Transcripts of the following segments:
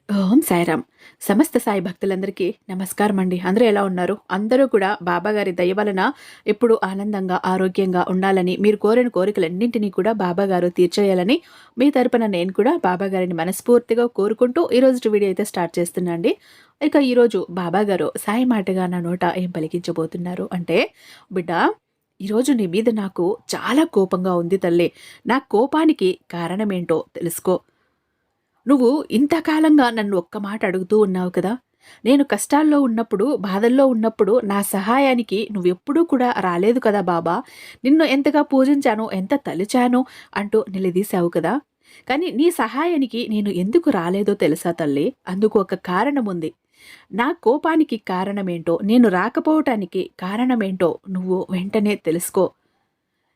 ఓం సాయిరామ్. సమస్త సాయి భక్తులందరికీ నమస్కారం అండి. అందరూ ఎలా ఉన్నారు? అందరూ కూడా బాబాగారి దయ వలన ఎప్పుడూ ఆనందంగా, ఆరోగ్యంగా ఉండాలని, మీరు కోరిన కోరికలన్నింటినీ కూడా బాబాగారు తీర్చేయాలని మీ తరపున నేను కూడా బాబాగారిని మనస్ఫూర్తిగా కోరుకుంటూ ఈరోజు వీడియో అయితే స్టార్ట్ చేస్తున్నా అండి. ఇక ఈరోజు బాబాగారు సాయి మాటగా నా నోట ఏం పలికించబోతున్నారు అంటే, బిడ్డ, ఈరోజు నీ మీద నాకు చాలా కోపంగా ఉంది తల్లి. నా కోపానికి కారణమేంటో తెలుసుకో. నువ్వు ఇంతకాలంగా నన్ను ఒక్క మాట అడుగుతూ ఉన్నావు కదా! నేను కష్టాల్లో ఉన్నప్పుడు, బాధల్లో ఉన్నప్పుడు నా సహాయానికి నువ్వెప్పుడూ కూడా రాలేదు కదా బాబా! నిన్ను ఎంతగా పూజించానో, ఎంత తలిచానో అంటూ నిలదీశావు కదా! కానీ నీ సహాయానికి నేను ఎందుకు రాలేదో తెలుసా తల్లి? అందుకు ఒక కారణముంది. నా కోపానికి కారణమేంటో, నేను రాకపోవటానికి కారణమేంటో నువ్వు వెంటనే తెలుసుకో.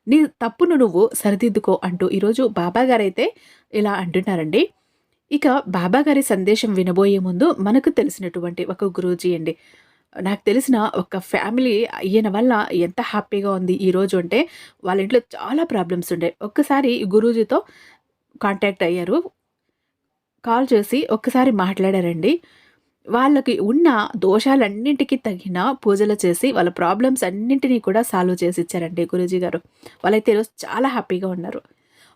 నీ తప్పును నువ్వు సరిదిద్దుకో అంటూ ఈరోజు బాబాగారైతే ఇలా అంటున్నారండి. ఇక బాబాగారి సందేశం వినబోయే ముందు మనకు తెలిసినటువంటి ఒక గురూజీ అండి. నాకు తెలిసిన ఒక ఫ్యామిలీ ఈయన వల్ల ఎంత హ్యాపీగా ఉంది ఈరోజు అంటే, వాళ్ళ ఇంట్లో చాలా ప్రాబ్లమ్స్ ఉండే. ఒక్కసారి గురూజీతో కాంటాక్ట్ అయ్యారు. కాల్ చేసి ఒక్కసారి మాట్లాడారండి. వాళ్ళకి ఉన్న దోషాలన్నింటికి తగిన పూజలు చేసి వాళ్ళ ప్రాబ్లమ్స్ అన్నింటినీ కూడా సాల్వ్ చేసి ఇచ్చారండి గురూజీ గారు. వాళ్ళైతే ఈరోజు చాలా హ్యాపీగా ఉన్నారు.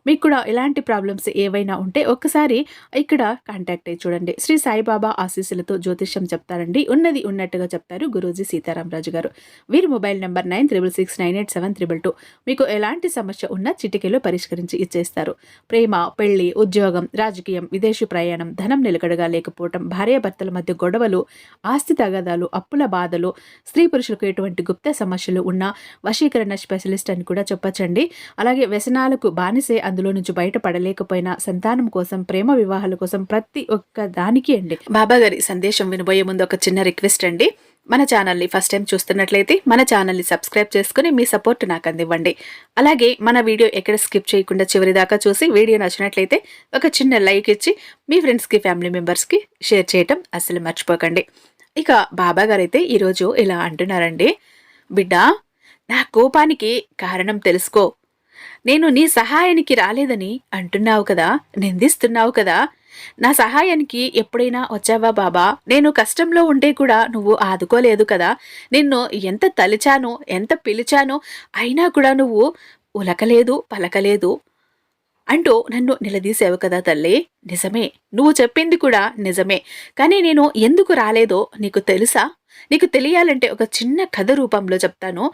మీకు కూడా ఇలాంటి ప్రాబ్లమ్స్ ఏవైనా ఉంటే ఒక్కసారి ఇక్కడ కాంటాక్ట్ అయ్యి చూడండి. శ్రీ సాయిబాబా ఆశీస్సులతో జ్యోతిష్యం చెప్తారండి. ఉన్నది ఉన్నట్టుగా చెప్తారు గురూజీ సీతారామరాజు గారు. వీరి మొబైల్ నెంబర్ 96698722. మీకు ఎలాంటి సమస్య ఉన్నా చిటికెలో పరిష్కరించి ఇచ్చేస్తారు. ప్రేమ, పెళ్లి, ఉద్యోగం, రాజకీయం, విదేశీ ప్రయాణం, ధనం నిలకడగా లేకపోవటం, భార్యాభర్తల మధ్య గొడవలు, ఆస్తి తగాదాలు, అప్పుల బాధలు, స్త్రీ పురుషులకు ఎటువంటి గుప్త సమస్యలు ఉన్నా వశీకరణ స్పెషలిస్ట్ అని కూడా చెప్పొచ్చండి. అలాగే వ్యసనాలకు బానిసే అందులో నుంచి బయటపడలేకపోయినా సంతానం కోసం, ప్రేమ వివాహాల కోసం ప్రతి ఒక్క దానికి అండి. బాబా గారి సందేశం వినబోయే ముందు ఒక చిన్న రిక్వెస్ట్ అండి. మన ఛానల్ని ఫస్ట్ టైం చూస్తున్నట్లయితే మన ఛానల్ని సబ్స్క్రైబ్ చేసుకుని మీ సపోర్ట్ నాకు అందివ్వండి. అలాగే మన వీడియో ఎక్కడ స్కిప్ చేయకుండా చివరి దాకా చూసి వీడియో నచ్చినట్లయితే ఒక చిన్న లైక్ ఇచ్చి మీ ఫ్రెండ్స్కి, ఫ్యామిలీ మెంబర్స్కి షేర్ చేయటం అస్సలు మర్చిపోకండి. ఇక బాబా గారైతే ఈరోజు ఇలా అంటున్నారండి. బిడ్డ, నా కోపానికి కారణం తెలుసుకో. నేను నీ సహాయానికి రాలేదని అంటున్నావు కదా, నిందిస్తున్నావు కదా. నా సహాయానికి ఎప్పుడైనా వచ్చావా బాబా? నేను కష్టంలో ఉంటే కూడా నువ్వు ఆదుకోలేదు కదా. నిన్ను ఎంత తలిచానో, ఎంత పిలిచానో, అయినా కూడా నువ్వు ఉలకలేదు, పలకలేదు అంటూ నన్ను నిలదీసావు కదా తల్లి. నిజమే, నువ్వు చెప్పింది కూడా నిజమే. కానీ నేను ఎందుకు రాలేదో నీకు తెలుసా? నీకు తెలియాలంటే ఒక చిన్న కథ రూపంలో చెప్తాను.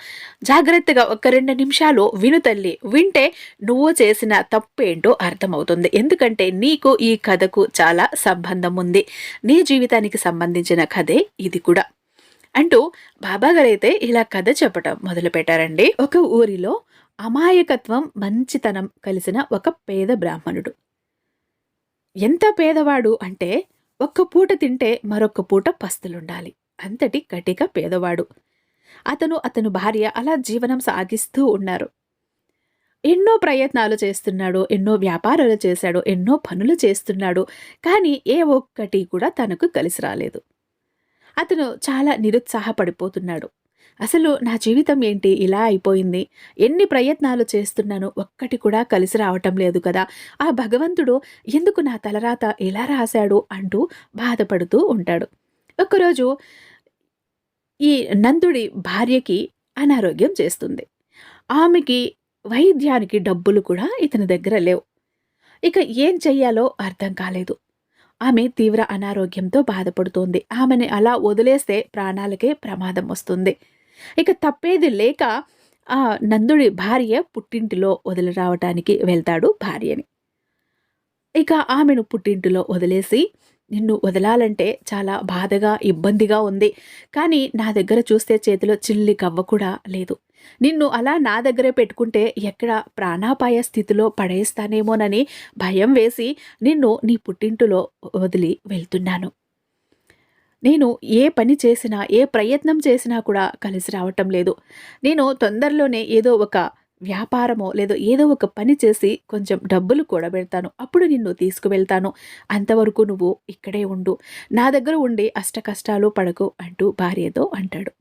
జాగ్రత్తగా ఒక 2 నిమిషాలు విను తల్లి. వింటే నువ్వు చేసిన తప్పేంటో అర్థమవుతుంది. ఎందుకంటే నీకు ఈ కథకు చాలా సంబంధం ఉంది. నీ జీవితానికి సంబంధించిన కథే ఇది కూడా అంటూ బాబాగారైతే ఇలా కథ చెప్పటం మొదలుపెట్టారండి. ఒక ఊరిలో అమాయకత్వం, మంచితనం కలిసిన ఒక పేద బ్రాహ్మణుడు. ఎంత పేదవాడు అంటే ఒక్క పూట తింటే మరొక్క పూట పస్తులుండాలి. అంతటి కటిక పేదవాడు. అతను భార్య అలా జీవనం సాగిస్తూ ఉన్నారు. ఎన్నో ప్రయత్నాలు చేస్తున్నాడు, ఎన్నో వ్యాపారాలు చేశాడు, ఎన్నో పనులు చేస్తున్నాడు. కానీ ఏ ఒక్కటి కూడా తనకు కలిసి రాలేదు. అతను చాలా నిరుత్సాహపడిపోతున్నాడు. అసలు నా జీవితం ఏంటి ఇలా అయిపోయింది? ఎన్ని ప్రయత్నాలు చేస్తున్నాను, ఒక్కటి కూడా కలిసి రావటం లేదు కదా. ఆ భగవంతుడు ఎందుకు నా తలరాత ఎలా రాశాడు అంటూ బాధపడుతూ ఉంటాడు. ఒకరోజు ఈ నందుడి భార్యకి అనారోగ్యం చేస్తుంది. ఆమెకి వైద్యానికి డబ్బులు కూడా ఇతని దగ్గర లేవు. ఇక ఏం చెయ్యాలో అర్థం కాలేదు. ఆమె తీవ్ర అనారోగ్యంతో బాధపడుతోంది. ఆమెని అలా వదిలేస్తే ప్రాణాలకే ప్రమాదం వస్తుంది. ఇక తప్పేది లేక ఆ నందుడి భార్య పుట్టింటిలో వదిలి రావటానికి వెళ్తాడు భార్యని. ఇక ఆమెను పుట్టింటిలో వదిలేసి, నిన్ను వదలాలంటే చాలా బాధగా, ఇబ్బందిగా ఉంది. కానీ నా దగ్గర చూస్తే చేతిలో చిల్లి గవ్వ కూడా లేదు. నిన్ను అలా నా దగ్గరే పెట్టుకుంటే ఎక్కడ ప్రాణాపాయ స్థితిలో పడేస్తానేమోనని భయం వేసి నిన్ను నీ పుట్టింటిలో వదిలి వెళ్తున్నాను. నేను ఏ పని చేసినా, ఏ ప్రయత్నం చేసినా కూడా కలిసి రావటం లేదు. నేను తొందరలోనే ఏదో ఒక వ్యాపారమో లేదో ఏదో ఒక పని చేసి కొంచెం డబ్బులు కూడబెడతాను. అప్పుడు నిన్ను తీసుకువెళ్తాను. అంతవరకు నువ్వు ఇక్కడే ఉండు. నా దగ్గర ఉండి అష్టకష్టాలు పడకు అంటూ భార్యతో అంటాడు.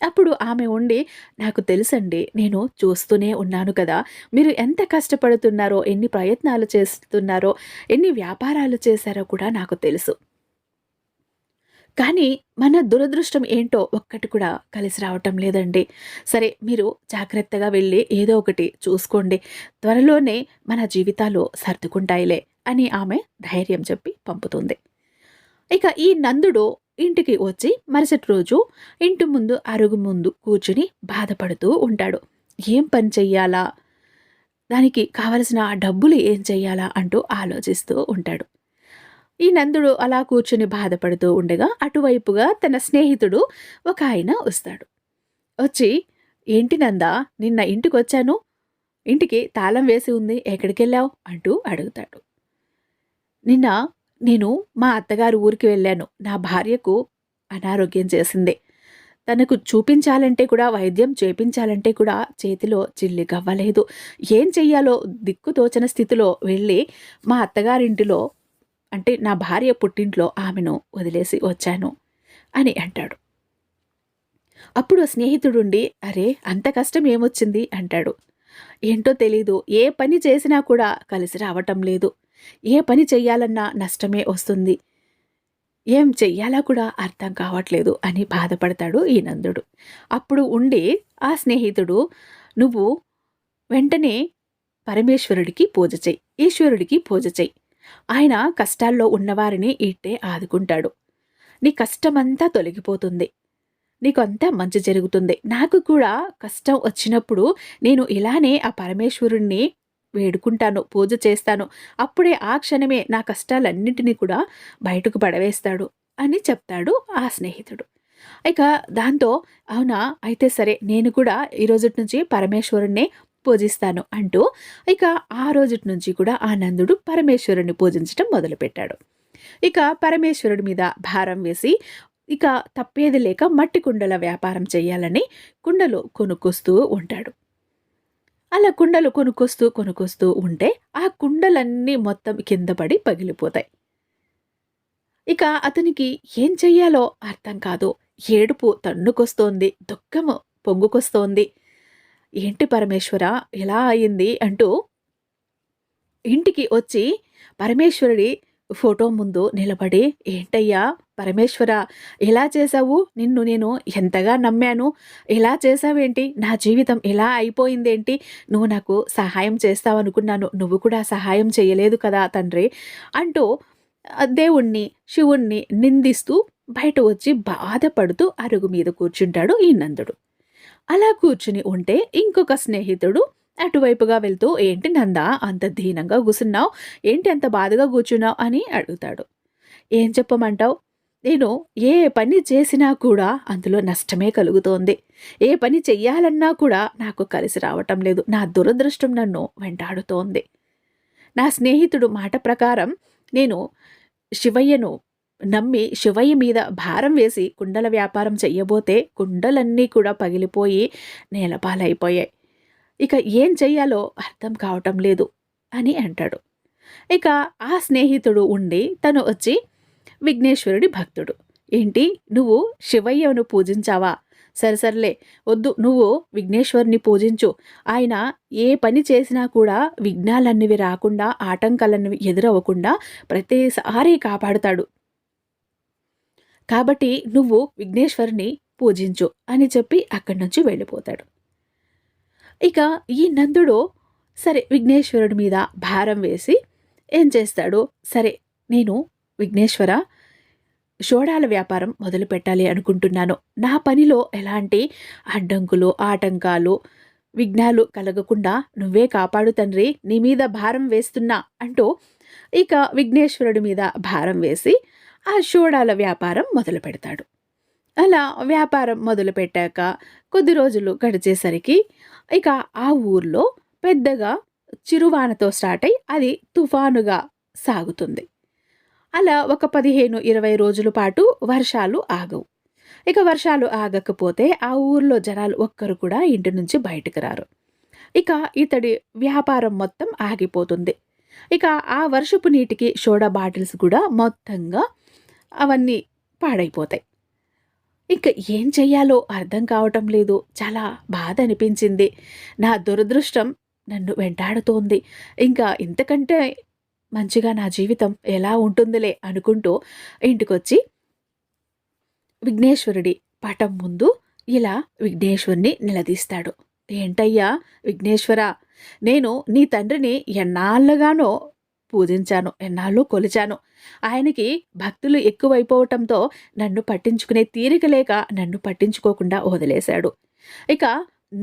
అప్పుడు ఆమె ఉండి, నాకు తెలుసండి, నేను చూస్తూనే ఉన్నాను కదా, మీరు ఎంత కష్టపడుతున్నారో, ఎన్ని ప్రయత్నాలు చేస్తున్నారో, ఎన్ని వ్యాపారాలు చేశారో కూడా నాకు తెలుసు. కానీ మన దురదృష్టం ఏంటో ఒక్కటి కూడా కలిసి రావటం లేదండి. సరే మీరు జాగ్రత్తగా వెళ్ళి ఏదో ఒకటి చూసుకోండి. త్వరలోనే మన జీవితాలు సర్దుకుంటాయిలే అని ఆమె ధైర్యం చెప్పి పంపుతుంది. ఇక ఈ నందుడు ఇంటికి వచ్చి మరుసటి రోజు ఇంటి ముందు అరుగు ముందు కూర్చుని బాధపడుతూ ఉంటాడు. ఏం పని చెయ్యాలా? దానికి కావలసిన డబ్బులు ఏం చెయ్యాలా అంటూ ఆలోచిస్తూ ఉంటాడు. ఈ నందుడు అలా కూర్చుని బాధపడుతూ ఉండగా అటువైపుగా తన స్నేహితుడు ఒక ఆయన వస్తాడు. వచ్చి, ఏంటి నందా, నిన్న ఇంటికొచ్చాను, ఇంటికి తాళం వేసి ఉంది, ఎక్కడికెళ్ళావు అంటూ అడుగుతాడు. నిన్న నేను మా అత్తగారు ఊరికి వెళ్ళాను. నా భార్యకు అనారోగ్యం చేసింది. తనకు చూపించాలంటే కూడా, వైద్యం చేపించాలంటే కూడా చేతిలో చిల్లి గవ్వలేదు. ఏం చెయ్యాలో దిక్కుతోచన స్థితిలో వెళ్ళి మా అత్తగారింటిలో, అంటే నా భార్య పుట్టింట్లో ఆమెను వదిలేసి వచ్చాను అని అంటాడు. అప్పుడు స్నేహితుడుండి, అరే అంత కష్టం ఏమొచ్చింది అంటాడు. ఏంటో తెలీదు, ఏ పని చేసినా కూడా కలిసి రావటం లేదు. ఏ పని చెయ్యాలన్నా నష్టమే వస్తుంది. ఏం చెయ్యాలా కూడా అర్థం కావట్లేదు అని బాధపడతాడు ఈ నందుడు. అప్పుడు ఉండి ఆ స్నేహితుడు, నువ్వు వెంటనే పరమేశ్వరుడికి పూజ చెయ్యి, ఈశ్వరుడికి పూజ చెయ్యి. ఆయన కష్టాల్లో ఉన్నవారిని ఇట్టే ఆదుకుంటాడు. నీ కష్టమంతా తొలగిపోతుంది. నీకు అంతా మంచి జరుగుతుంది. నాకు కూడా కష్టం వచ్చినప్పుడు నేను ఇలానే ఆ పరమేశ్వరుణ్ణి వేడుకుంటాను, పూజ చేస్తాను. అప్పుడే ఆ క్షణమే నా కష్టాలన్నింటినీ కూడా బయటకు పడవేస్తాడు అని చెప్తాడు ఆ స్నేహితుడు. ఇక దాంతో, అవునా అయితే సరే, నేను కూడా ఈ రోజుటి నుంచి పరమేశ్వరుణ్ణే పూజిస్తాను అంటూ ఇక ఆ రోజుటి నుంచి కూడా ఆనందుడు పరమేశ్వరుని పూజించడం మొదలుపెట్టాడు. ఇక పరమేశ్వరుడి మీద భారం వేసి ఇక తప్పేది లేక మట్టి కుండల వ్యాపారం చేయాలని కుండలు కొనుక్కొస్తూ ఉంటాడు. అలా కుండలు కొనుక్కొస్తూ ఉంటే ఆ కుండలన్నీ మొత్తం కింద పడి పగిలిపోతాయి. ఇక అతనికి ఏం చెయ్యాలో అర్థం కాదు. ఏడుపు తన్నుకొస్తోంది, దుఃఖము పొంగుకొస్తోంది. ఏంటి పరమేశ్వర ఎలా అయింది అంటూ ఇంటికి వచ్చి పరమేశ్వరుడి ఫోటో ముందు నిలబడి, ఏంటయ్యా పరమేశ్వర, ఎలా చేశావు? నిన్ను నేను ఎంతగా నమ్మాను, ఎలా చేశావేంటి? నా జీవితం ఎలా అయిపోయిందేంటి? నువ్వు నాకు సహాయం చేస్తావనుకున్నాను, నువ్వు కూడా సహాయం చేయలేదు కదా తండ్రి అంటూ దేవుణ్ణి, శివుణ్ణి నిందిస్తూ బయట వచ్చి బాధపడుతూ అరుగు మీద కూర్చుంటాడు ఈ నందుడు. అలా కూర్చుని ఉంటే ఇంకొక స్నేహితుడు అటువైపుగా వెళ్తూ, ఏంటి నందా అంత దీనంగా కూసున్నావు, ఏంటి అంత బాధగా కూర్చున్నావు అని అడుగుతాడు. ఏం చెప్పమంటావు, నేను ఏ పని చేసినా కూడా అందులో నష్టమే కలుగుతోంది. ఏ పని చెయ్యాలన్నా కూడా నాకు కలిసి రావటం లేదు. నా దురదృష్టం నన్ను వెంటాడుతోంది. నా స్నేహితుడు మాట ప్రకారం నేను శివయ్యను నమ్మి శివయ్య మీద భారం వేసి కుండల వ్యాపారం చెయ్యబోతే కుండలన్నీ కూడా పగిలిపోయి నేలపాలైపోయాయి. ఇక ఏం చెయ్యాలో అర్థం కావటం లేదు అని అంటాడు. ఇక ఆ స్నేహితుడు ఉండి తను వచ్చి, విఘ్నేశ్వరుడి భక్తుడు, ఏంటి నువ్వు శివయ్యను పూజించావా? సరిసర్లే, వద్దు, నువ్వు విఘ్నేశ్వరుని పూజించు. ఆయన ఏ పని చేసినా కూడా విఘ్నాలన్నవి రాకుండా, ఆటంకాలన్నవి ఎదురవ్వకుండా ప్రతిసారి కాపాడుతాడు. కాబట్టి నువ్వు విఘ్నేశ్వరుని పూజించు అని చెప్పి అక్కడి నుంచి వెళ్ళిపోతాడు. ఇక ఈ నందుడు సరే విఘ్నేశ్వరుడి మీద భారం వేసి ఏం చేస్తాడు, సరే నేను విఘ్నేశ్వర షోడాల వ్యాపారం మొదలు పెట్టాలి అనుకుంటున్నాను. నా పనిలో ఎలాంటి అడ్డంకులు, ఆటంకాలు, విఘ్నాలు కలగకుండా నువ్వే కాపాడు తండ్రి, నీ మీద భారం వేస్తున్నా అంటూ ఇక విఘ్నేశ్వరుడి మీద భారం వేసి ఆ షోడాల వ్యాపారం మొదలు పెడతాడు. అలా వ్యాపారం మొదలుపెట్టాక కొద్ది రోజులు గడిచేసరికి ఇక ఆ ఊర్లో పెద్దగా చిరువానతో స్టార్ట్ అయ్యి అది తుఫానుగా సాగుతుంది. అలా ఒక 15-20 రోజుల పాటు వర్షాలు ఆగవు. ఇక వర్షాలు ఆగకపోతే ఆ ఊర్లో జనాలు ఒక్కరు కూడా ఇంటి నుంచి బయటకు రారు. ఇక ఇతడి వ్యాపారం మొత్తం ఆగిపోతుంది. ఇక ఆ వర్షపు నీటికి సోడా బాటిల్స్ కూడా మొత్తంగా అవన్నీ పాడైపోతాయి. ఇంక ఏం చెయ్యాలో అర్థం కావటం లేదు. చాలా బాధ అనిపించింది. నా దురదృష్టం నన్ను వెంటాడుతోంది. ఇంకా ఇంతకంటే మంచిగా నా జీవితం ఎలా ఉంటుందిలే అనుకుంటూ ఇంటికొచ్చి విఘ్నేశ్వరుడి పటం ముందు ఇలా విఘ్నేశ్వరుని నిలదీస్తాడు. ఏంటయ్యా విఘ్నేశ్వర, నేను నీ తండ్రిని ఎన్నాళ్ళుగానో పూజించాను, ఎన్నాళ్ళు కొలిచాను. ఆయనకి భక్తులు ఎక్కువైపోవటంతో నన్ను పట్టించుకునే తీరిక లేక నన్ను పట్టించుకోకుండా వదిలేశాడు. ఇక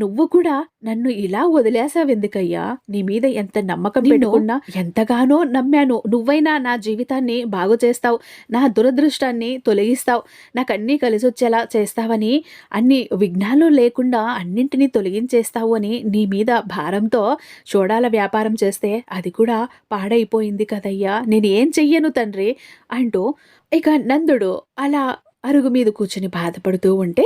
నువ్వు కూడా నన్ను ఇలా వదిలేసావెందుకయ్యా? నీ మీద ఎంత నమ్మకం పెట్టుకున్నా, ఎంతగానో నమ్మాను. నువ్వైనా నా జీవితాన్ని బాగు చేస్తావు, నా దురదృష్టాన్ని తొలగిస్తావు, నాకన్నీ కలిసొచ్చేలా చేస్తావని, అన్ని విఘ్నాలు లేకుండా అన్నింటినీ తొలగించేస్తావు అని నీ మీద భారంతో చూడాల వ్యాపారం చేస్తే అది కూడా పాడైపోయింది కదయ్యా. నేను ఏం చెయ్యను తండ్రి అంటూ ఇక నందుడు అలా అరుగు మీద కూర్చుని బాధపడుతూ ఉంటే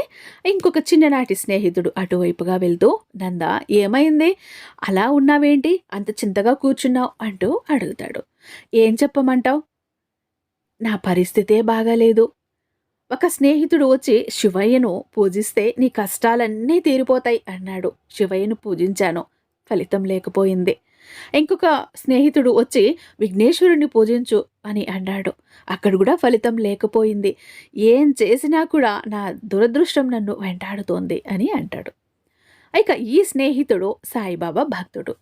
ఇంకొక చిన్ననాటి స్నేహితుడు అటువైపుగా వెళ్తూ, నంద ఏమైంది, అలా ఉన్నావేంటి, అంత చింతగా కూర్చున్నావు అంటూ అడుగుతాడు. ఏం చెప్పమంటావు, నా పరిస్థితే బాగాలేదు. ఒక స్నేహితుడు వచ్చి శివయ్యను పూజిస్తే నీ కష్టాలన్నీ తీరిపోతాయి అన్నాడు. శివయ్యను పూజించాను, ఫలితం లేకపోయింది. ఇంకొక స్నేహితుడు వచ్చి విఘ్నేశ్వరుని పూజించు అని అన్నాడు. అక్కడ కూడా ఫలితం లేకపోయింది. ఏం చేసినా కూడా నా దురదృష్టం నన్ను వెంటాడుతోంది అని అంటాడు. ఇక ఈ స్నేహితుడు సాయిబాబా భక్తుడు.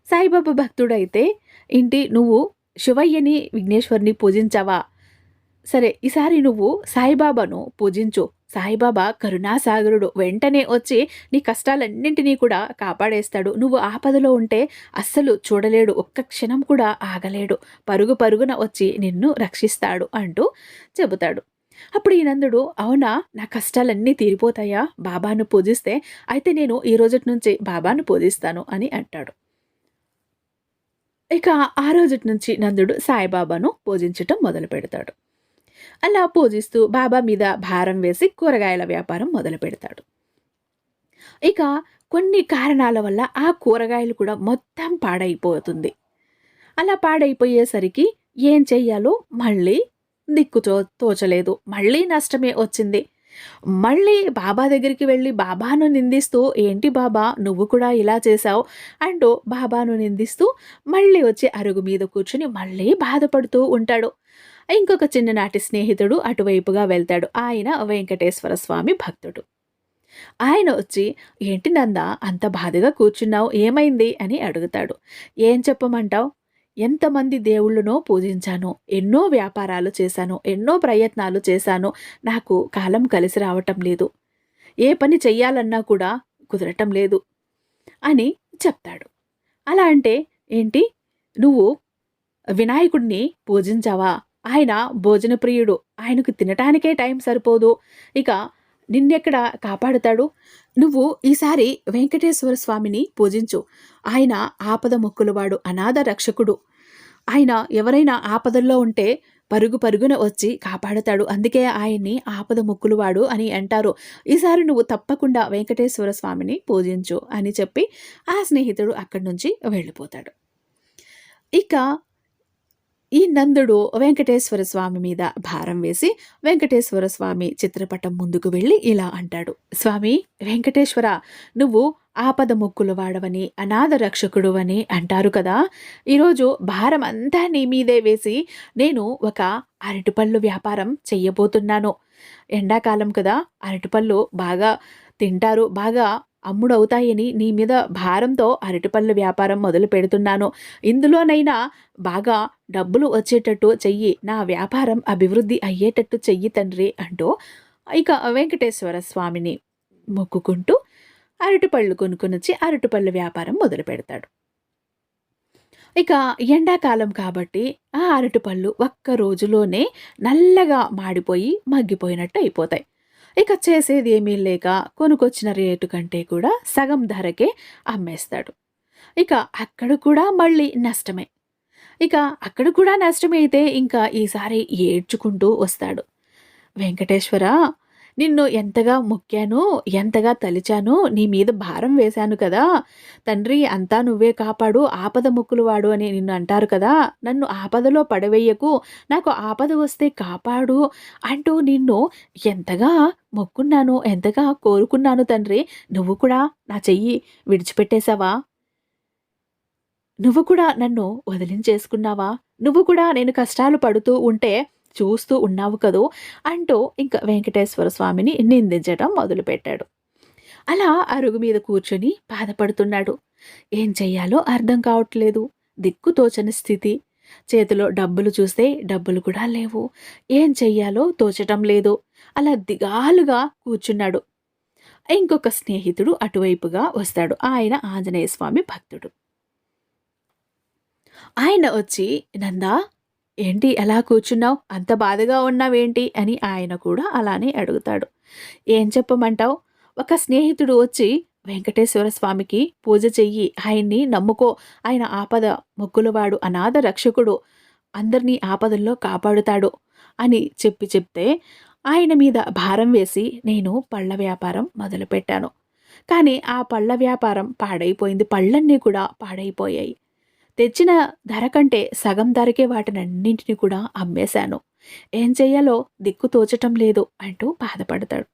సాయిబాబా భక్తుడైతే ఏంటి, నువ్వు శివయ్యని విఘ్నేశ్వరుని పూజించావా? సరే, ఈసారి నువ్వు సాయిబాబాను పూజించు. సాయిబాబా కరుణాసాగరుడు, వెంటనే వచ్చి నీ కష్టాలన్నింటినీ కూడా కాపాడేస్తాడు. నువ్వు ఆపదలో ఉంటే అస్సలు చూడలేడు, ఒక్క క్షణం కూడా ఆగలేడు, పరుగు పరుగున వచ్చి నిన్ను రక్షిస్తాడు అంటూ చెబుతాడు. అప్పుడు ఈ నందుడు, అవునా, నా కష్టాలన్నీ తీరిపోతాయా బాబాను పూజిస్తే? అయితే నేను ఈ రోజటి నుంచి బాబాను పూజిస్తాను అని అంటాడు. ఇక ఆ రోజటి నుంచి నందుడు సాయిబాబాను పూజించటం మొదలు పెడతాడు. అలా పూజిస్తూ బాబా మీద భారం వేసి కూరగాయల వ్యాపారం మొదలు పెడతాడు. ఇక కొన్ని కారణాల వల్ల ఆ కూరగాయలు కూడా మొత్తం పాడైపోతుంది. అలా పాడైపోయేసరికి ఏం చెయ్యాలో మళ్ళీ తోచలేదు. మళ్ళీ నష్టమే వచ్చింది. మళ్ళీ బాబా దగ్గరికి వెళ్ళి బాబాను నిందిస్తూ, ఏంటి బాబా నువ్వు కూడా ఇలా చేశావు అంటూ బాబాను నిందిస్తూ మళ్ళీ వచ్చి అరుగు మీద కూర్చుని మళ్ళీ బాధపడుతూ ఉంటాడు. ఇంకొక చిన్ననాటి స్నేహితుడు అటువైపుగా వెళ్తాడు. ఆయన వెంకటేశ్వర స్వామి భక్తుడు. ఆయన వచ్చి, ఏంటి నంద అంత బాధగా కూర్చున్నావు, ఏమైంది అని అడుగుతాడు. ఏం చెప్పమంటావు, ఎంతమంది దేవుళ్ళనో పూజించాను, ఎన్నో వ్యాపారాలు చేశాను, ఎన్నో ప్రయత్నాలు చేశాను, నాకు కాలం కలిసి రావటం లేదు, ఏ పని చెయ్యాలన్నా కూడా కుదరటం లేదు అని చెప్తాడు. అలా అంటే ఏంటి, నువ్వు వినాయకుడిని పూజించావా? ఆయన భోజన ప్రియుడు, ఆయనకు తినటానికే టైం సరిపోదు, ఇక నిన్నెక్కడ కాపాడుతాడు? నువ్వు ఈసారి వెంకటేశ్వర స్వామిని పూజించు. ఆయన ఆపద మొక్కులవాడు, అనాథ రక్షకుడు. ఆయన ఎవరైనా ఆపదల్లో ఉంటే పరుగు పరుగున వచ్చి కాపాడుతాడు, అందుకే ఆయన్ని ఆపద మొక్కులవాడు అని అంటారు. ఈసారి నువ్వు తప్పకుండా వెంకటేశ్వర స్వామిని పూజించు అని చెప్పి ఆ స్నేహితుడు అక్కడి నుంచి వెళ్ళిపోతాడు. ఇక ఈ నందుడు వెంకటేశ్వర స్వామి మీద భారం వేసి వెంకటేశ్వర స్వామి చిత్రపటం ముందుకు వెళ్ళి ఇలా అంటాడు. స్వామి వెంకటేశ్వర, నువ్వు ఆపద మొక్కులు వాడవని, అనాథ రక్షకుడు అని అంటారు కదా. ఈరోజు భారం అంతా నీ మీదే వేసి నేను ఒక అరటిపళ్ళు వ్యాపారం చెయ్యబోతున్నాను. ఎండాకాలం కదా, అరటిపళ్ళు బాగా తింటారు, బాగా అమ్ముడవుతాయని నీ మీద భారంతో అరటిపళ్ళ వ్యాపారం మొదలు పెడుతున్నాను. ఇందులోనైనా బాగా డబ్బులు వచ్చేటట్టు చెయ్యి, నా వ్యాపారం అభివృద్ధి అయ్యేటట్టు చెయ్యి తండ్రి అంటూ ఇక వెంకటేశ్వర స్వామిని మొక్కుకుంటూ అరటిపళ్ళు కొనుక్కొనొచ్చి అరటిపళ్ళ వ్యాపారం మొదలు పెడతాడు. ఇక ఎండాకాలం కాబట్టి ఆ అరటిపళ్ళు ఒక్క రోజులోనే నల్లగా మాడిపోయి మగ్గిపోయినట్టు అయిపోతాయి. ఇక చేసేది ఏమీ లేక కొనుకొచ్చిన రేటు కంటే కూడా సగం ధరకే అమ్మేస్తాడు. ఇక అక్కడ కూడా మళ్ళీ నష్టమే. ఇక అక్కడ కూడా నష్టమైతే ఇంకా ఈసారి ఏడ్చుకుంటూ వస్తాడు. వెంకటేశ్వర, నిన్ను ఎంతగా మొక్కాను, ఎంతగా తలిచాను, నీ మీద భారం వేశాను కదా తండ్రి, అంతా నువ్వే కాపాడు, ఆపద మొక్కులు వాడు అని నిన్ను అంటారు కదా, నన్ను ఆపదలో పడవేయకు, నాకు ఆపద వస్తే కాపాడు అంటూ నిన్ను ఎంతగా మొక్కున్నాను, ఎంతగా కోరుకున్నాను తండ్రి, నువ్వు కూడా నా చెయ్యి విడిచిపెట్టేశావా? నువ్వు కూడా నన్ను వదిలించేసుకున్నావా? నువ్వు కూడా నేను కష్టాలు పడుతూ ఉంటే చూస్తూ ఉన్నావు కదూ అంటూ ఇంక వెంకటేశ్వర స్వామిని నిందించటం మొదలుపెట్టాడు. అలా అరుగు మీద కూర్చొని బాధపడుతున్నాడు. ఏం చెయ్యాలో అర్థం కావట్లేదు. దిక్కుతోచని స్థితి. చేతిలో డబ్బులు చూస్తే డబ్బులు కూడా లేవు. ఏం చెయ్యాలో తోచటం లేదు. అలా దిగాలుగా కూర్చున్నాడు. ఇంకొక స్నేహితుడు అటువైపుగా వస్తాడు. ఆయన ఆంజనేయ స్వామి భక్తుడు. ఆయన వచ్చి, "నందా, ఏంటి అలా కూర్చున్నావు? అంత బాధగా ఉన్నావేంటి?" అని ఆయన కూడా అలానే అడుగుతాడు. "ఏం చెప్పమంటావు? ఒక స్నేహితుడు వచ్చి వెంకటేశ్వర స్వామికి పూజ చెయ్యి, ఆయన్ని నమ్ముకో, ఆయన ఆపద మొక్కులవాడు, అనాథ రక్షకుడు, అందరినీ ఆపదల్లో కాపాడుతాడు" అని చెప్తే ఆయన మీద భారం వేసి నేను పళ్ళ వ్యాపారం మొదలుపెట్టాను. కానీ ఆ పళ్ళ వ్యాపారం పాడైపోయింది. పళ్ళన్నీ కూడా పాడైపోయాయి. తెచ్చిన ధర కంటే సగం ధరకే వాటినన్నింటిని కూడా అమ్మేశాను. ఏం చెయ్యాలో దిక్కు తోచటం లేదు అంటూ బాధపడతాడు.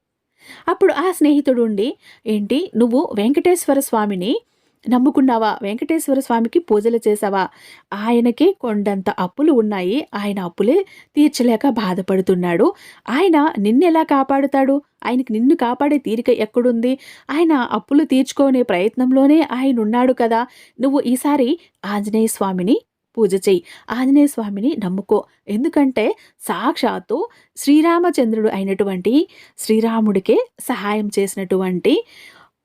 అప్పుడు ఆ స్నేహితుడుండి, "ఏంటి నువ్వు వెంకటేశ్వర స్వామిని నమ్ముకున్నావా? వెంకటేశ్వర స్వామికి పూజలు చేశావా? ఆయనకే కొండంత అప్పులు ఉన్నాయి. ఆయన అప్పులే తీర్చలేక బాధపడుతున్నాడు. ఆయన నిన్నెలా కాపాడుతాడు? ఆయనకి నిన్ను కాపాడే తీరిక ఎక్కడుంది? ఆయన అప్పులు తీర్చుకునే ప్రయత్నంలోనే ఆయనున్నాడు కదా! నువ్వు ఈసారి ఆంజనేయ స్వామిని పూజ చెయ్యి. ఆంజనేయ స్వామిని నమ్ముకో. ఎందుకంటే సాక్షాత్తు శ్రీరామచంద్రుడు అయినటువంటి శ్రీరాముడికే సహాయం చేసినటువంటి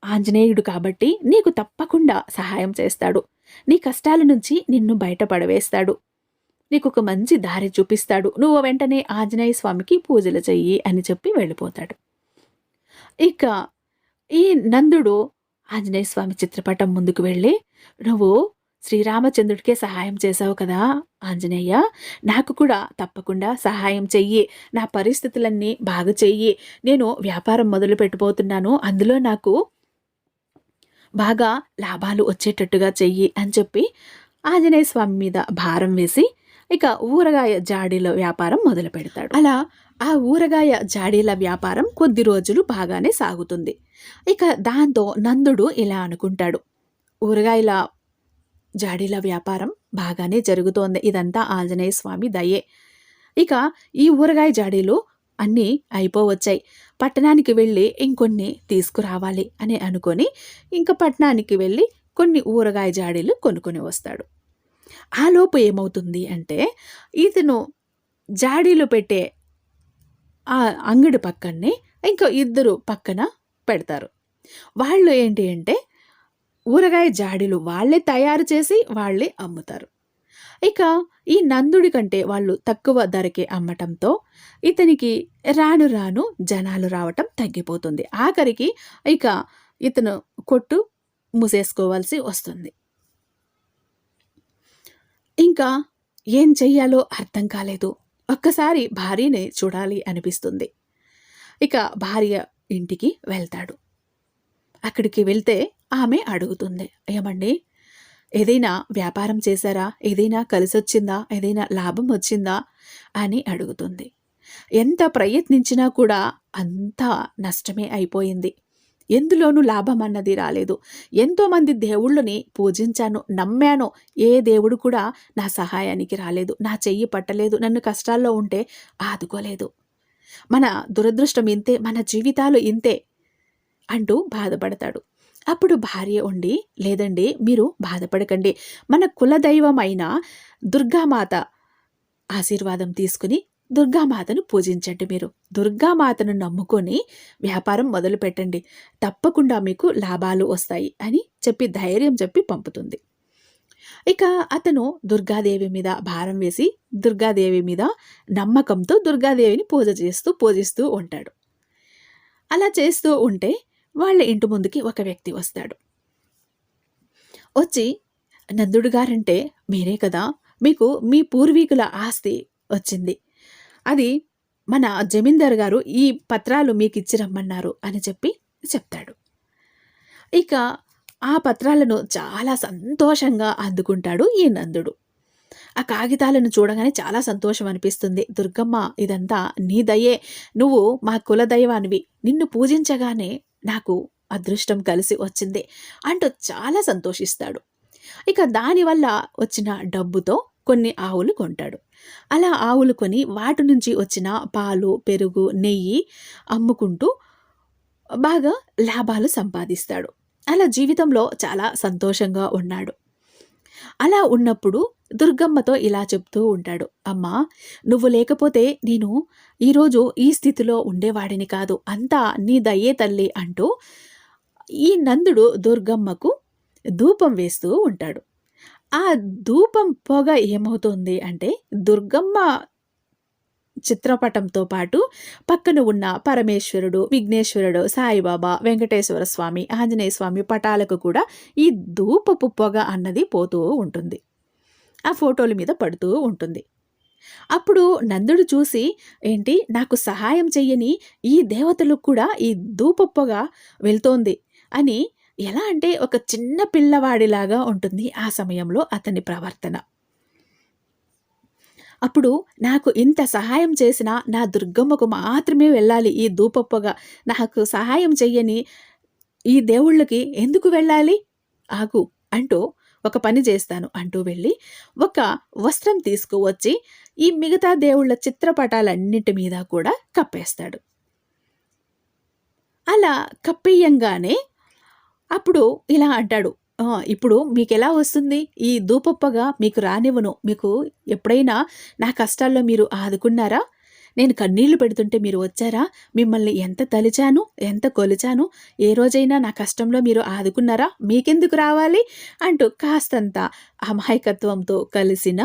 ఆంజనేయుడు కాబట్టి నీకు తప్పకుండా సహాయం చేస్తాడు. నీ కష్టాల నుంచి నిన్ను బయటపడవేస్తాడు. నీకొక మంచి దారి చూపిస్తాడు. నువ్వు వెంటనే ఆంజనేయ స్వామికి పూజలు చెయ్యి" అని చెప్పి వెళ్ళిపోతాడు. ఇక ఈ నందుడు ఆంజనేయ స్వామి చిత్రపటం ముందుకు వెళ్ళి, "నువ్వు శ్రీరామచంద్రుడికే సహాయం చేశావు కదా ఆంజనేయ, నాకు కూడా తప్పకుండా సహాయం చెయ్యి. నా పరిస్థితులన్నీ బాగు చెయ్యి. నేను వ్యాపారం మొదలు పెట్టబోతున్నాను. అందులో నాకు బాగా లాభాలు వచ్చేటట్టుగా చెయ్యి" అని చెప్పి ఆంజనేయ స్వామి మీద భారం వేసి ఇక ఊరగాయ జాడీల వ్యాపారం మొదలు పెడతాడు. అలా ఆ ఊరగాయ జాడీల వ్యాపారం కొద్ది రోజులు బాగానే సాగుతుంది. ఇక దాంతో నందుడు ఇలా అనుకుంటాడు, ఊరగాయల జాడీల వ్యాపారం బాగానే జరుగుతోంది. ఇదంతా ఆంజనేయ స్వామి దయే. ఇక ఈ ఊరగాయ జాడీలు అన్నీ అయిపోవచ్చాయి. పట్టణానికి వెళ్ళి ఇంకొన్ని తీసుకురావాలి అని అనుకొని ఇంక పట్టణానికి వెళ్ళి కొన్ని ఊరగాయ జాడీలు కొనుక్కొని వస్తాడు. ఆలోపు ఏమవుతుంది అంటే ఇతను జాడీలు పెట్టే ఆ అంగడి పక్కనే ఇంకో ఇద్దరు పక్కన పెడతారు. వాళ్ళు ఏంటి అంటే ఊరగాయ జాడీలు వాళ్ళే తయారు చేసి వాళ్ళే అమ్ముతారు. ఇక ఈ నందుడి కంటే వాళ్ళు తక్కువ ధరకే అమ్మటంతో ఇతనికి రాను రాను జనాలు రావటం తగ్గిపోతుంది. ఆఖరికి ఇక ఇతను కొట్టు మూసేసుకోవాల్సి వస్తుంది. ఇంకా ఏం చెయ్యాలో అర్థం కాలేదు. ఒక్కసారి భార్యనే చూడాలి అనిపిస్తుంది. ఇక భార్య ఇంటికి వెళ్తాడు. అక్కడికి వెళ్తే ఆమె అడుగుతుంది, "ఏమండి, ఏదైనా వ్యాపారం చేశారా? ఏదైనా కలిసొచ్చిందా? ఏదైనా లాభం వచ్చిందా?" అని అడుగుతుంది. ఎంత ప్రయత్నించినా కూడా అంతా నష్టమే అయిపోయింది. ఎందులోనూ లాభం అన్నది రాలేదు. ఎంతోమంది దేవుళ్ళని పూజించాను, నమ్మాను. ఏ దేవుడు కూడా నా సహాయానికి రాలేదు. నా చెయ్యి పట్టలేదు. నన్ను కష్టాల్లో ఉంటే ఆదుకోలేదు. మన దురదృష్టం ఇంతే, మన జీవితాలు ఇంతే అంటూ బాధపడతాడు. అప్పుడు భార్య ఉండి, "లేదండి, మీరు బాధపడకండి. మన కులదైవమైన దుర్గామాత ఆశీర్వాదం తీసుకుని దుర్గామాతను పూజించండి. మీరు దుర్గామాతను నమ్ముకొని వ్యాపారం మొదలు పెట్టండి. తప్పకుండా మీకు లాభాలు వస్తాయి" అని చెప్పి ధైర్యం చెప్పి పంపుతుంది. ఇక అతను దుర్గాదేవి మీద భారం వేసి దుర్గాదేవి మీద నమ్మకంతో దుర్గాదేవిని పూజిస్తూ ఉంటాడు. అలా చేస్తూ ఉంటే వాళ్ళ ఇంటి ముందుకి ఒక వ్యక్తి వస్తాడు. వచ్చి, "నందుడు గారంటే మీరే కదా, మీకు మీ పూర్వీకుల ఆస్తి వచ్చింది. అది మన జమీందారు గారు ఈ పత్రాలు మీకు ఇచ్చి రమ్మన్నారు" అని చెప్పి చెప్తాడు. ఇక ఆ పత్రాలను చాలా సంతోషంగా అందుకుంటాడు ఈ నందుడు. ఆ కాగితాలను చూడగానే చాలా సంతోషం అనిపిస్తుంది. "దుర్గమ్మ, ఇదంతా నీ దయే. నువ్వు మా కుల దైవానివి. నిన్ను పూజించగానే నాకు అదృష్టం కలిసి వచ్చింది" అంటూ చాలా సంతోషిస్తాడు. ఇక దానివల్ల వచ్చిన డబ్బుతో కొన్ని ఆవులు కొంటాడు. అలా ఆవులు కొని వాటి నుంచి వచ్చిన పాలు, పెరుగు, నెయ్యి అమ్ముకుంటూ బాగా లాభాలు సంపాదిస్తాడు. అలా జీవితంలో చాలా సంతోషంగా ఉన్నాడు. అలా ఉన్నప్పుడు దుర్గమ్మతో ఇలా చెప్తూ ఉంటాడు. అమ్మా, నువ్వు లేకపోతే నేను ఈరోజు ఈ స్థితిలో ఉండేవాడిని కాదు. అంతా నీ దయ్యే తల్లి అంటూ ఈ నందుడు దుర్గమ్మకు ధూపం వేస్తూ ఉంటాడు. ఆ ధూపం పొగ ఏమవుతుంది అంటే దుర్గమ్మ చిత్రపటంతో పాటు పక్కన ఉన్న పరమేశ్వరుడు, విఘ్నేశ్వరుడు, సాయిబాబా, వెంకటేశ్వర స్వామి, ఆంజనేయ స్వామి పటాలకు కూడా ఈ ధూపపు పొగ అన్నది పోతూ ఉంటుంది. ఆ ఫోటోల మీద పడుతూ ఉంటుంది. అప్పుడు నందుడు చూసి, ఏంటి నాకు సహాయం చెయ్యని ఈ దేవతలకు కూడా ఈ ధూప పొగ వెళ్తోంది అని, ఎలా అంటే ఒక చిన్న పిల్లవాడిలాగా ఉంటుంది ఆ సమయంలో అతని ప్రవర్తన. అప్పుడు నాకు ఇంత సహాయం చేసిన నా దుర్గమ్మకు మాత్రమే వెళ్ళాలి ఈ ధూపొప్పగా, నాకు సహాయం చెయ్యని ఈ దేవుళ్ళకి ఎందుకు వెళ్ళాలి? ఆగు అంటూ ఒక పని చేస్తాను అంటూ వెళ్ళి ఒక వస్త్రం తీసుకువచ్చి ఈ మిగతా దేవుళ్ళ చిత్రపటాలన్నిటి మీద కూడా కప్పేస్తాడు. అలా కప్పేయంగానే అప్పుడు ఇలా అంటాడు, ఇప్పుడు మీకెలా వస్తుంది? ఈ ధూపొప్పగా మీకు రానివ్వను. మీకు ఎప్పుడైనా నా కష్టాల్లో మీరు ఆదుకున్నారా? నేను కన్నీళ్లు పెడుతుంటే మీరు వచ్చారా? మిమ్మల్ని ఎంత తలిచాను, ఎంత కొలిచాను, ఏ రోజైనా నా కష్టంలో మీరు ఆదుకున్నారా? మీకెందుకు రావాలి? అంటూ కాస్తంత అమాయకత్వంతో కలిసిన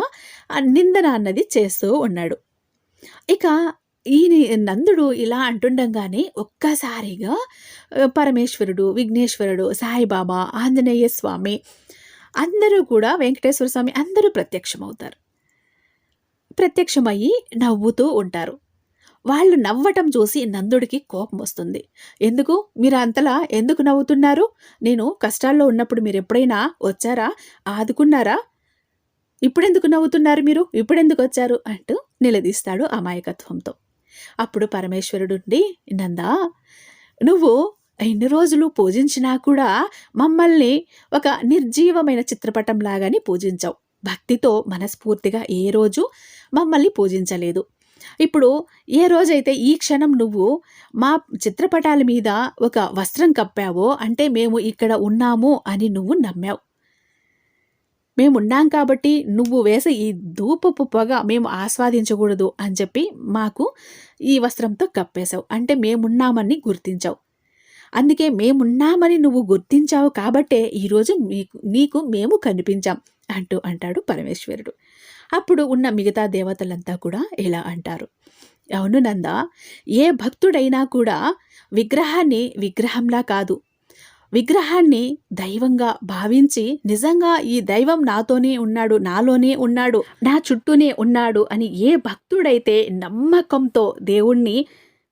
నిందన అన్నది చేస్తూ ఉన్నాడు. ఇక ఈ నందుడు ఇలా అంటుండగానే ఒక్కసారిగా పరమేశ్వరుడు, విఘ్నేశ్వరుడు, సాయిబాబా, ఆంజనేయ స్వామి అందరూ కూడా, వెంకటేశ్వర స్వామి అందరూ ప్రత్యక్షమవుతారు. ప్రత్యక్షమయ్యి నవ్వుతూ ఉంటారు. వాళ్ళు నవ్వటం చూసి నందుడికి కోపం వస్తుంది. ఎందుకు మీరు అంతలా ఎందుకు నవ్వుతున్నారు? నేను కష్టాల్లో ఉన్నప్పుడు మీరు ఎప్పుడైనా వచ్చారా? ఆదుకున్నారా? ఇప్పుడెందుకు నవ్వుతున్నారు మీరు? ఇప్పుడెందుకు వచ్చారు? అంటూ నిలదీస్తాడు అమాయకత్వంతో. అప్పుడు పరమేశ్వరుడుండి, నందా, నువ్వు ఎన్ని రోజులు పూజించినా కూడా మమ్మల్ని ఒక నిర్జీవమైన చిత్రపటం లాగానే పూజించావు. భక్తితో మనస్ఫూర్తిగా ఏ రోజు మమ్మల్ని పూజించలేదు. ఇప్పుడు ఏ రోజైతే ఈ క్షణం నువ్వు మా చిత్రపటాల మీద ఒక వస్త్రం కప్పావో అంటే మేము ఇక్కడ ఉన్నాము అని నువ్వు నమ్మావు. మేమున్నాం కాబట్టి నువ్వు వేసే ఈ ధూపపు పొగ మేము ఆస్వాదించకూడదు అని చెప్పి మాకు ఈ వస్త్రంతో కప్పేశావు. అంటే మేమున్నామని గుర్తించావు. అందుకే మేమున్నామని నువ్వు గుర్తించావు కాబట్టే ఈరోజు నీకు మేము కనిపించాం అంటూ అంటాడు పరమేశ్వరుడు. అప్పుడు ఉన్న మిగతా దేవతలంతా కూడా ఇలా అంటారు, అవును నందా, ఏ భక్తుడైనా కూడా విగ్రహాన్ని విగ్రహంలా కాదు, విగ్రహాన్ని దైవంగా భావించి నిజంగా ఈ దైవం నాతోనే ఉన్నాడు, నాలోనే ఉన్నాడు, నా చుట్టూనే ఉన్నాడు అని ఏ భక్తుడైతే నమ్మకంతో దేవుణ్ణి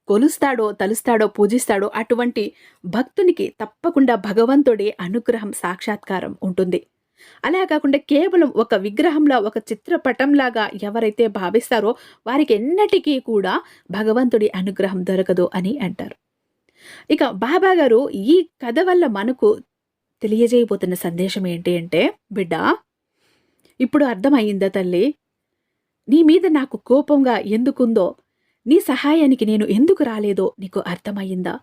కొలుస్తాడో, తలుస్తాడో, పూజిస్తాడో అటువంటి భక్తునికి తప్పకుండా భగవంతుడి అనుగ్రహం, సాక్షాత్కారం ఉంటుంది. అలా కాకుండా కేవలం ఒక విగ్రహంలా, ఒక చిత్రపటంలాగా ఎవరైతే భావిస్తారో వారికి ఎన్నటికీ కూడా భగవంతుడి అనుగ్రహం దొరకదు అని అంటారు. ఇక బాబా గారు ఈ కథ వల్ల మనకు తెలియజేయబోతున్న సందేశం ఏంటి అంటే, బిడ్డ, ఇప్పుడు అర్థమయ్యిందా తల్లి, నీ మీద నాకు కోపంగా ఎందుకుందో, నీ సహాయానికి నేను ఎందుకు రాలేదో నీకు అర్థమయ్యిందా?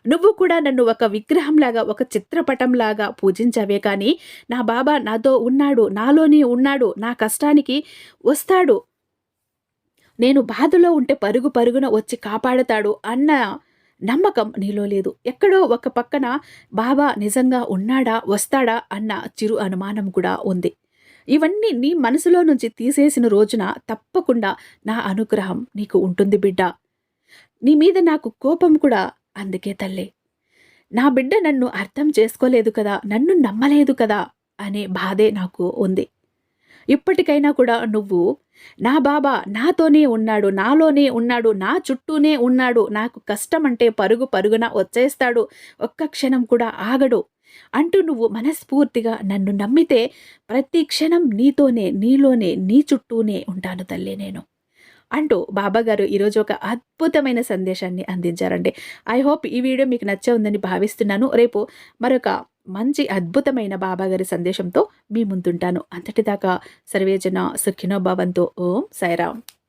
నువ్వు కూడా నన్ను ఒక విగ్రహంలాగా, ఒక చిత్రపటంలాగా పూజించవే కానీ నా బాబా నాతో ఉన్నాడు, నాలోనే ఉన్నాడు, నా కష్టానికి వస్తాడు, నేను బాధలో ఉంటే పరుగు పరుగున వచ్చి కాపాడతాడు అన్న నమ్మకం నీలో లేదు. ఎక్కడో ఒక పక్కన బాబా నిజంగా ఉన్నాడా, వస్తాడా అన్న చిరు అనుమానం కూడా ఉంది. ఇవన్నీ నీ మనసులో నుంచి తీసేసిన రోజున తప్పకుండా నా అనుగ్రహం నీకు ఉంటుంది బిడ్డ. నీ మీద నాకు కోపం కూడా అందుకే తల్లి. నా బిడ్డ నన్ను అర్థం చేసుకోలేదు కదా, నన్ను నమ్మలేదు కదా అనే బాధే నాకు ఉంది. ఇప్పటికైనా కూడా నువ్వు నా బాబా నాతోనే ఉన్నాడు, నాలోనే ఉన్నాడు, నా చుట్టూనే ఉన్నాడు, నాకు కష్టం అంటే పరుగు పరుగున వచ్చేస్తాడు, ఒక్క క్షణం కూడా ఆగడు అంటూ నువ్వు మనస్ఫూర్తిగా నన్ను నమ్మితే ప్రతి క్షణం నీతోనే, నీలోనే, నీ చుట్టూనే ఉంటాను తల్లి నేను. అంటూ బాబాగారు ఈరోజు ఒక అద్భుతమైన సందేశాన్ని అందించారండి. ఐ హోప్ ఈ వీడియో మీకు నచ్చే ఉందని భావిస్తున్నాను. రేపు మరొక మంచి అద్భుతమైన బాబాగారి సందేశంతో మీ ముందుంటాను. అంతటిదాకా సర్వేజన సుఖినో భవంతు. ఓం సాయిరాం.